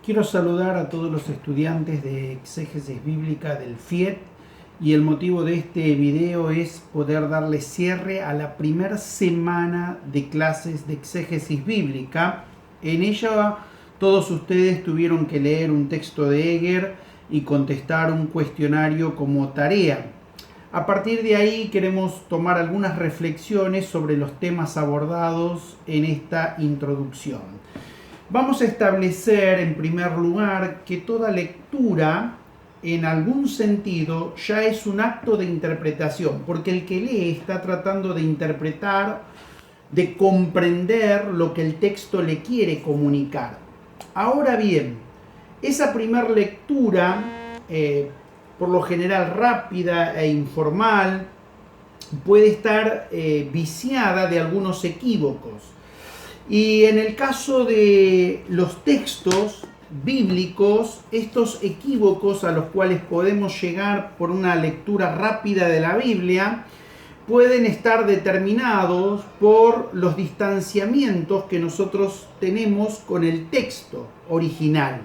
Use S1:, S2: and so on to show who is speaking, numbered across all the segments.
S1: Quiero saludar a todos los estudiantes de exégesis bíblica del FIET y el motivo de este video es poder darle cierre a la primera semana de clases de exégesis bíblica. En ella todos ustedes tuvieron que leer un texto de Heger y contestar un cuestionario como tarea. A partir de ahí queremos tomar algunas reflexiones sobre los temas abordados en esta introducción. Vamos a establecer en primer lugar que toda lectura en algún sentido ya es un acto de interpretación, porque el que lee está tratando de interpretar, de comprender lo que el texto le quiere comunicar. Ahora bien, esa primera lectura, por lo general rápida e informal, puede estar viciada de algunos equívocos. Y en el caso de los textos bíblicos, estos equívocos a los cuales podemos llegar por una lectura rápida de la Biblia, pueden estar determinados por los distanciamientos que nosotros tenemos con el texto original.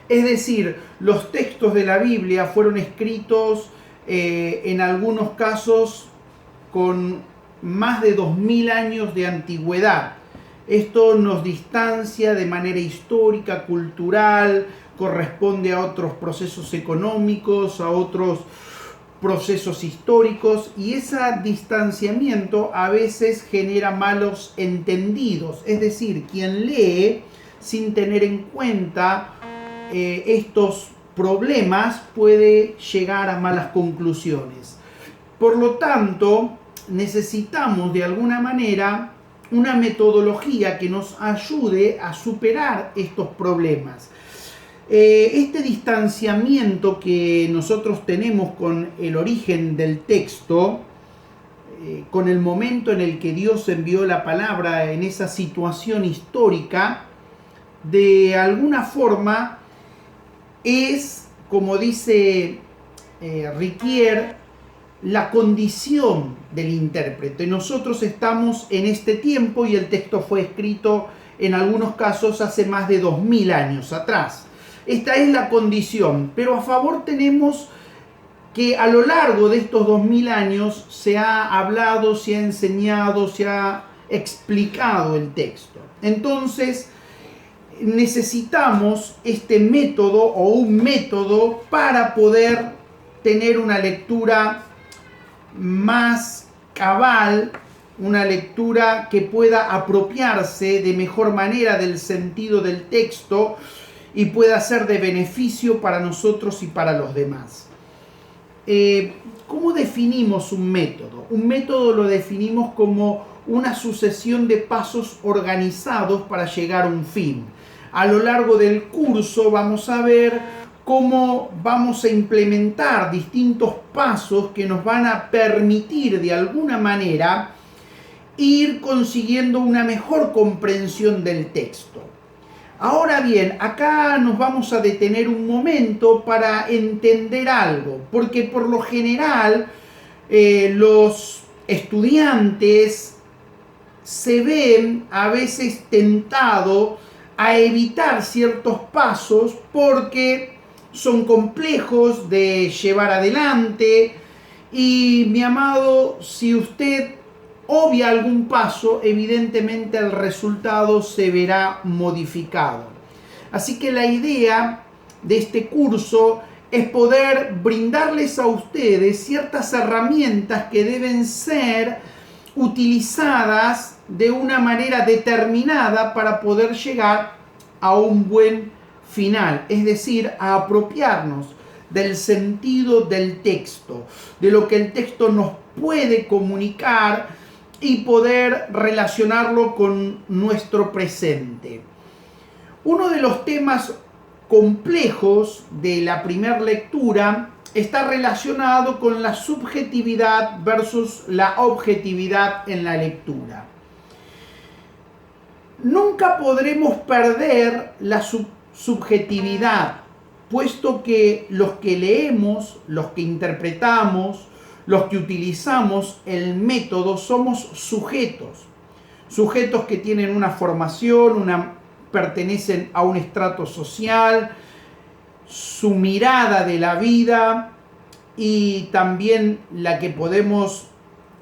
S1: Es decir, los textos de la Biblia fueron escritos en algunos casos con más de 2000 años de antigüedad. Esto nos distancia de manera histórica, cultural, corresponde a otros procesos económicos, a otros procesos históricos, y ese distanciamiento a veces genera malos entendidos. Es decir, quien lee sin tener en cuenta estos problemas puede llegar a malas conclusiones. Por lo tanto, necesitamos de alguna manera una metodología que nos ayude a superar estos problemas. Este distanciamiento que nosotros tenemos con el origen del texto, con el momento en el que Dios envió la palabra en esa situación histórica, de alguna forma es, como dice Riquier, la condición del intérprete. Nosotros estamos en este tiempo y el texto fue escrito en algunos casos hace más de 2000 años atrás. Esta es la condición, pero a favor tenemos que a lo largo de estos 2000 años se ha hablado, se ha enseñado, se ha explicado el texto. Entonces, necesitamos este método o un método para poder tener una lectura más cabal, una lectura que pueda apropiarse de mejor manera del sentido del texto y pueda ser de beneficio para nosotros y para los demás. ¿Cómo definimos un método? Un método lo definimos como una sucesión de pasos organizados para llegar a un fin. A lo largo del curso vamos a ver cómo vamos a implementar distintos pasos que nos van a permitir de alguna manera ir consiguiendo una mejor comprensión del texto. Ahora bien, acá nos vamos a detener un momento para entender algo, porque por lo general los estudiantes se ven a veces tentados a evitar ciertos pasos porque son complejos de llevar adelante y, mi amado, si usted obvia algún paso, evidentemente el resultado se verá modificado. Así que la idea de este curso es poder brindarles a ustedes ciertas herramientas que deben ser utilizadas de una manera determinada para poder llegar a un buen final, es decir, a apropiarnos del sentido del texto, de lo que el texto nos puede comunicar y poder relacionarlo con nuestro presente. Uno de los temas complejos de la primera lectura está relacionado con la subjetividad versus la objetividad en la lectura. Nunca podremos perder la subjetividad, puesto que los que leemos, los que interpretamos, los que utilizamos el método somos sujetos que tienen una formación, una pertenecen a un estrato social, su mirada de la vida y también la que podemos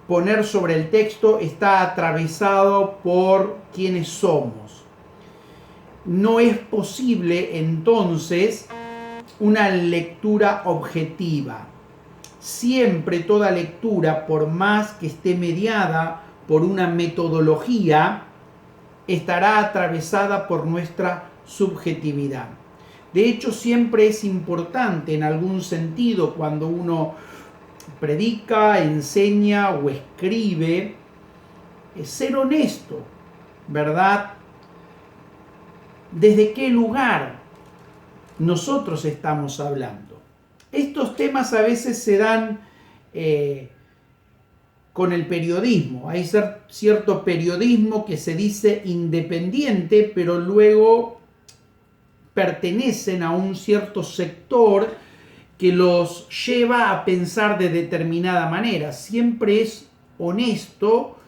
S1: poner sobre el texto está atravesado por quienes somos. No es posible entonces una lectura objetiva. Siempre toda lectura, por más que esté mediada por una metodología, estará atravesada por nuestra subjetividad. De hecho, siempre es importante en algún sentido cuando uno predica, enseña o escribe, ser honesto, ¿verdad? ¿Desde qué lugar nosotros estamos hablando? Estos temas a veces se dan con el periodismo. Hay cierto periodismo que se dice independiente, pero luego pertenecen a un cierto sector que los lleva a pensar de determinada manera. Siempre es honesto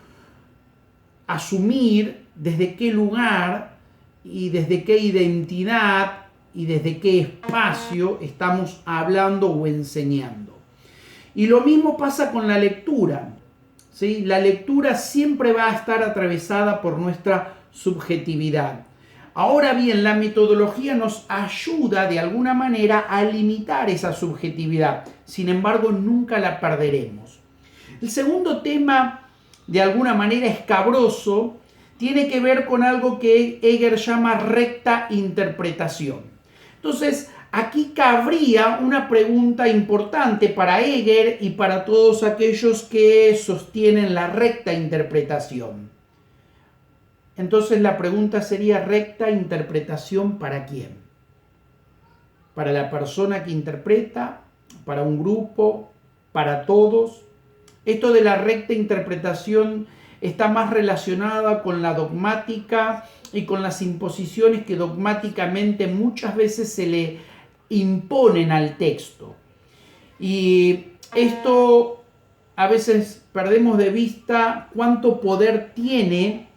S1: asumir desde qué lugar y desde qué identidad y desde qué espacio estamos hablando o enseñando. Y lo mismo pasa con la lectura, ¿sí? La lectura siempre va a estar atravesada por nuestra subjetividad. Ahora bien, la metodología nos ayuda de alguna manera a limitar esa subjetividad. Sin embargo, nunca la perderemos. El segundo tema, de alguna manera escabroso, tiene que ver con algo que Heger llama recta interpretación. Entonces, aquí cabría una pregunta importante para Heger y para todos aquellos que sostienen la recta interpretación. Entonces la pregunta sería: ¿recta interpretación para quién? ¿Para la persona que interpreta? ¿Para un grupo? ¿Para todos? Esto de la recta interpretación está más relacionada con la dogmática y con las imposiciones que dogmáticamente muchas veces se le imponen al texto. Y esto a veces perdemos de vista cuánto poder tiene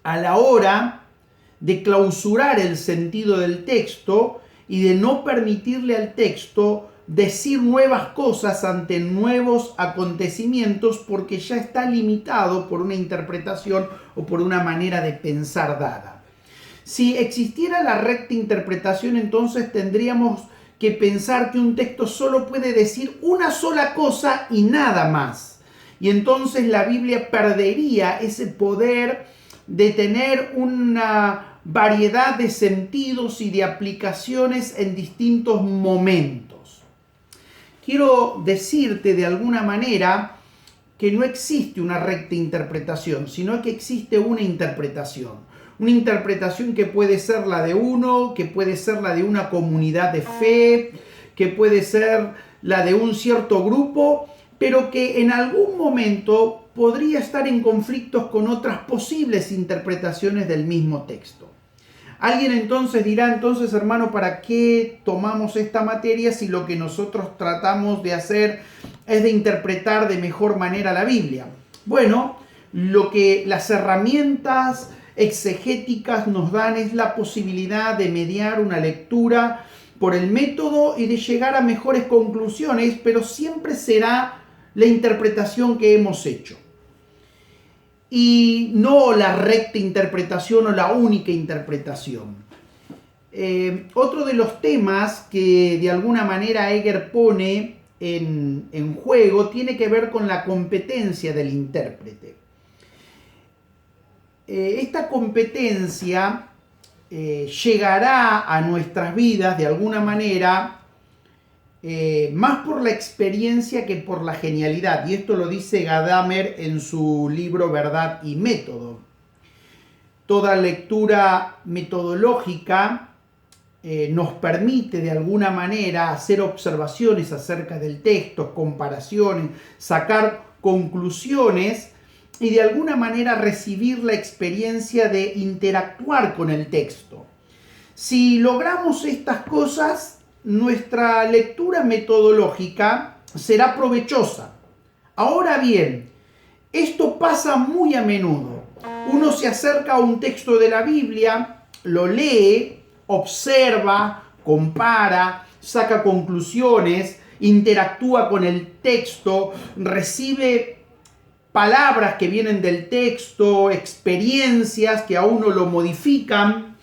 S1: a la hora de clausurar el sentido del texto y de no permitirle al texto decir nuevas cosas ante nuevos acontecimientos, porque ya está limitado por una interpretación o por una manera de pensar dada. Si existiera la recta interpretación, entonces tendríamos que pensar que un texto solo puede decir una sola cosa y nada más. Y entonces la Biblia perdería ese poder de tener una variedad de sentidos y de aplicaciones en distintos momentos. Quiero decirte de alguna manera que no existe una recta interpretación, sino que existe una interpretación. Una interpretación que puede ser la de uno, que puede ser la de una comunidad de fe, que puede ser la de un cierto grupo, pero que en algún momento podría estar en conflictos con otras posibles interpretaciones del mismo texto. Alguien entonces dirá: entonces, hermano, ¿para qué tomamos esta materia si lo que nosotros tratamos de hacer es de interpretar de mejor manera la Biblia? Bueno, lo que las herramientas exegéticas nos dan es la posibilidad de mediar una lectura por el método y de llegar a mejores conclusiones, pero siempre será la interpretación que hemos hecho, y no la recta interpretación o la única interpretación. Otro de los temas que de alguna manera Heger pone en juego tiene que ver con la competencia del intérprete. Esta competencia llegará a nuestras vidas de alguna manera más por la experiencia que por la genialidad. Y esto lo dice Gadamer en su libro Verdad y Método. Toda lectura metodológica nos permite de alguna manera hacer observaciones acerca del texto, comparaciones, sacar conclusiones y de alguna manera recibir la experiencia de interactuar con el texto. Si logramos estas cosas, nuestra lectura metodológica será provechosa. Ahora bien, esto pasa muy a menudo. Uno se acerca a un texto de la Biblia lo lee, observa, compara, saca conclusiones, interactúa con el texto, recibe palabras que vienen del texto, experiencias que a uno lo modifican,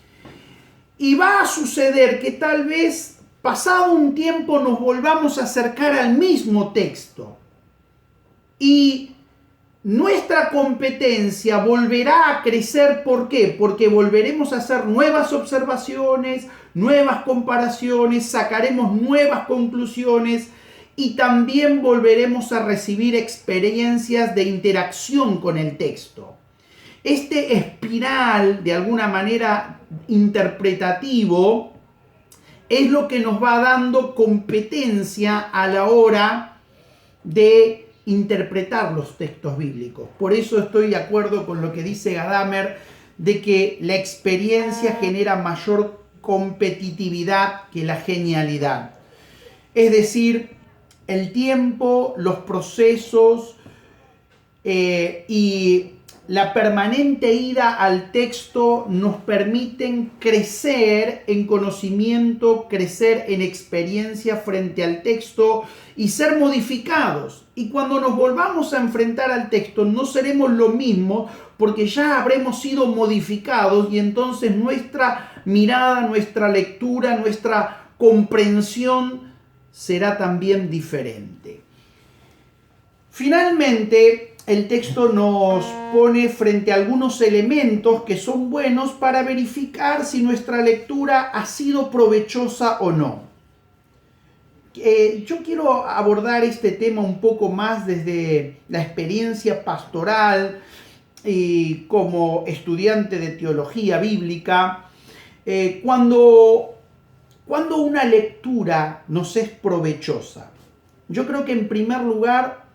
S1: y va a suceder que tal vez pasado un tiempo nos volvamos a acercar al mismo texto y nuestra competencia volverá a crecer. ¿Por qué? Porque volveremos a hacer nuevas observaciones, nuevas comparaciones, sacaremos nuevas conclusiones y también volveremos a recibir experiencias de interacción con el texto. Este espiral, de alguna manera interpretativo, es lo que nos va dando competencia a la hora de interpretar los textos bíblicos. Por eso estoy de acuerdo con lo que dice Gadamer, de que la experiencia genera mayor competitividad que la genialidad. Es decir, el tiempo, los procesos y la permanente ida al texto nos permiten crecer en conocimiento, crecer en experiencia frente al texto y ser modificados. Y cuando nos volvamos a enfrentar al texto no seremos lo mismo porque ya habremos sido modificados y entonces nuestra mirada, nuestra lectura, nuestra comprensión será también diferente. Finalmente, el texto nos pone frente a algunos elementos que son buenos para verificar si nuestra lectura ha sido provechosa o no. Yo quiero abordar este tema un poco más desde la experiencia pastoral y como estudiante de teología bíblica. Cuando una lectura nos es provechosa, yo creo que en primer lugar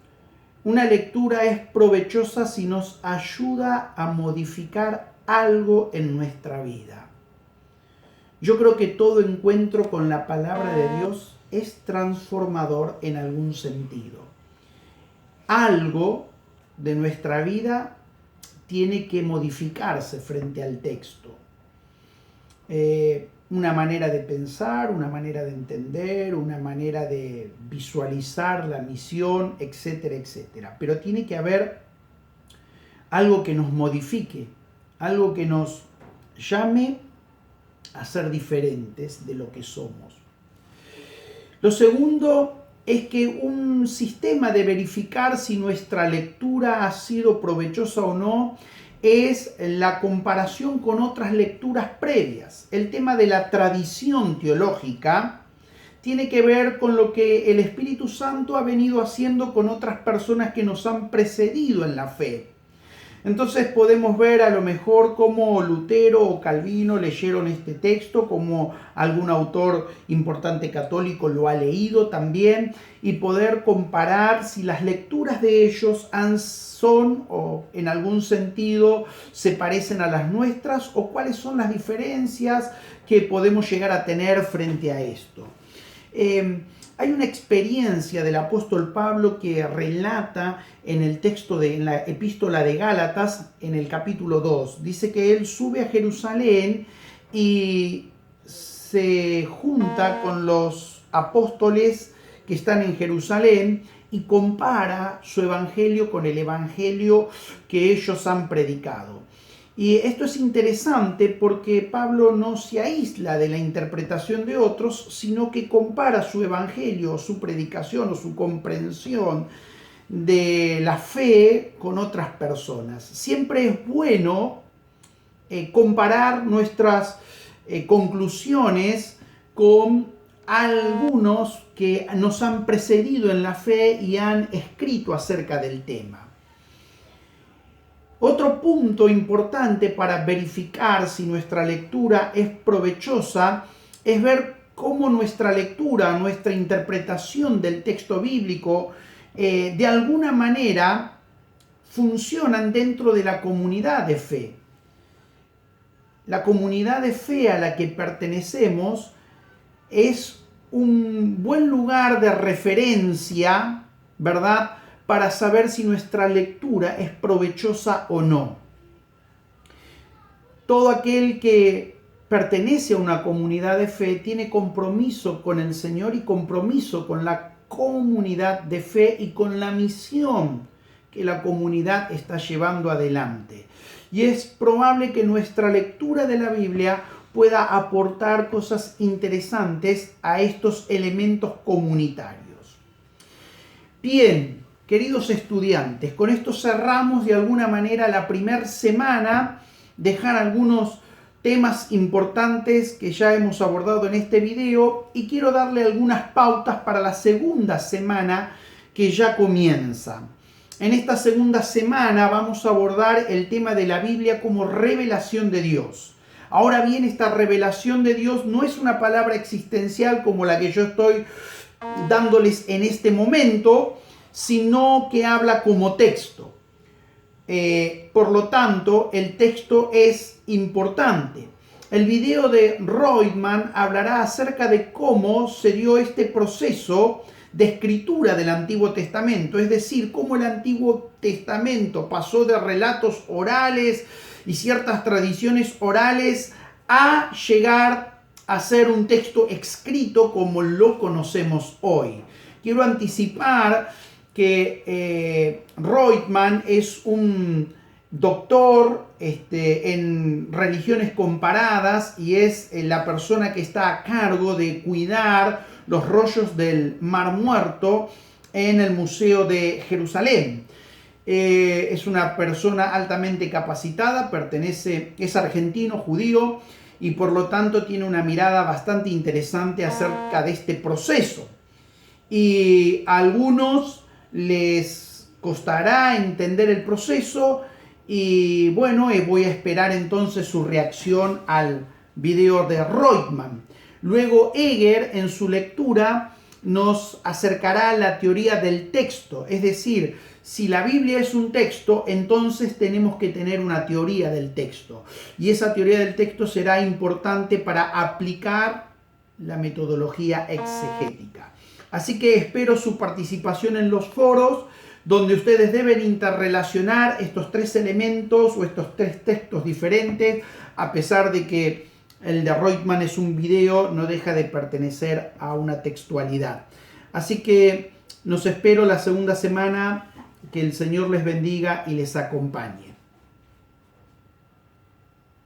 S1: una lectura es provechosa si nos ayuda a modificar algo en nuestra vida. Yo creo que todo encuentro con la palabra de Dios es transformador en algún sentido. Algo de nuestra vida tiene que modificarse frente al texto. Una manera de pensar, una manera de entender, una manera de visualizar la misión, etcétera, etcétera. Pero tiene que haber algo que nos modifique, algo que nos llame a ser diferentes de lo que somos. Lo segundo es que un sistema de verificar si nuestra lectura ha sido provechosa o no es la comparación con otras lecturas previas. El tema de la tradición teológica tiene que ver con lo que el Espíritu Santo ha venido haciendo con otras personas que nos han precedido en la fe. Entonces podemos ver a lo mejor cómo Lutero o Calvino leyeron este texto, como algún autor importante católico lo ha leído también, y poder comparar si las lecturas de ellos son o en algún sentido se parecen a las nuestras o cuáles son las diferencias que podemos llegar a tener frente a esto. Hay una experiencia del apóstol Pablo que relata en el texto en la epístola de Gálatas, en el capítulo 2. Dice que él sube a Jerusalén y se junta con los apóstoles que están en Jerusalén y compara su evangelio con el evangelio que ellos han predicado. Y esto es interesante porque Pablo no se aísla de la interpretación de otros, sino que compara su evangelio, su predicación o su comprensión de la fe con otras personas. Siempre es bueno comparar nuestras conclusiones con algunos que nos han precedido en la fe y han escrito acerca del tema. Otro punto importante para verificar si nuestra lectura es provechosa es ver cómo nuestra lectura, nuestra interpretación del texto bíblico, de alguna manera funcionan dentro de la comunidad de fe. La comunidad de fe a la que pertenecemos es un buen lugar de referencia, ¿verdad?, para saber si nuestra lectura es provechosa o no. Todo aquel que pertenece a una comunidad de fe, tiene compromiso con el Señor y compromiso con la comunidad de fe y con la misión que la comunidad está llevando adelante. Y es probable que nuestra lectura de la Biblia pueda aportar cosas interesantes a estos elementos comunitarios. Bien, queridos estudiantes, con esto cerramos de alguna manera la primera semana, dejar algunos temas importantes que ya hemos abordado en este video y quiero darle algunas pautas para la segunda semana que ya comienza. En esta segunda semana vamos a abordar el tema de la Biblia como revelación de Dios. Ahora bien, esta revelación de Dios no es una palabra existencial como la que yo estoy dándoles en este momento, sino que habla como texto. Por lo tanto, el texto es importante. El video de Reutemann hablará acerca de cómo se dio este proceso de escritura del Antiguo Testamento, es decir, cómo el Antiguo Testamento pasó de relatos orales y ciertas tradiciones orales a llegar a ser un texto escrito como lo conocemos hoy. Quiero anticipar que Reutemann es un doctor en religiones comparadas y es la persona que está a cargo de cuidar los rollos del Mar Muerto en el Museo de Jerusalén. Es una persona altamente capacitada, es argentino, judío, y por lo tanto tiene una mirada bastante interesante acerca de este proceso. Y a algunos les costará entender el proceso y bueno, voy a esperar entonces su reacción al video de Reutemann. Luego Eger en su lectura nos acercará a la teoría del texto, es decir, si la Biblia es un texto, entonces tenemos que tener una teoría del texto. Y esa teoría del texto será importante para aplicar la metodología exegética. Así que espero su participación en los foros, donde ustedes deben interrelacionar estos tres elementos o estos tres textos diferentes, a pesar de que el de Reutemann es un video, no deja de pertenecer a una textualidad. Así que los espero la segunda semana, que el Señor les bendiga y les acompañe.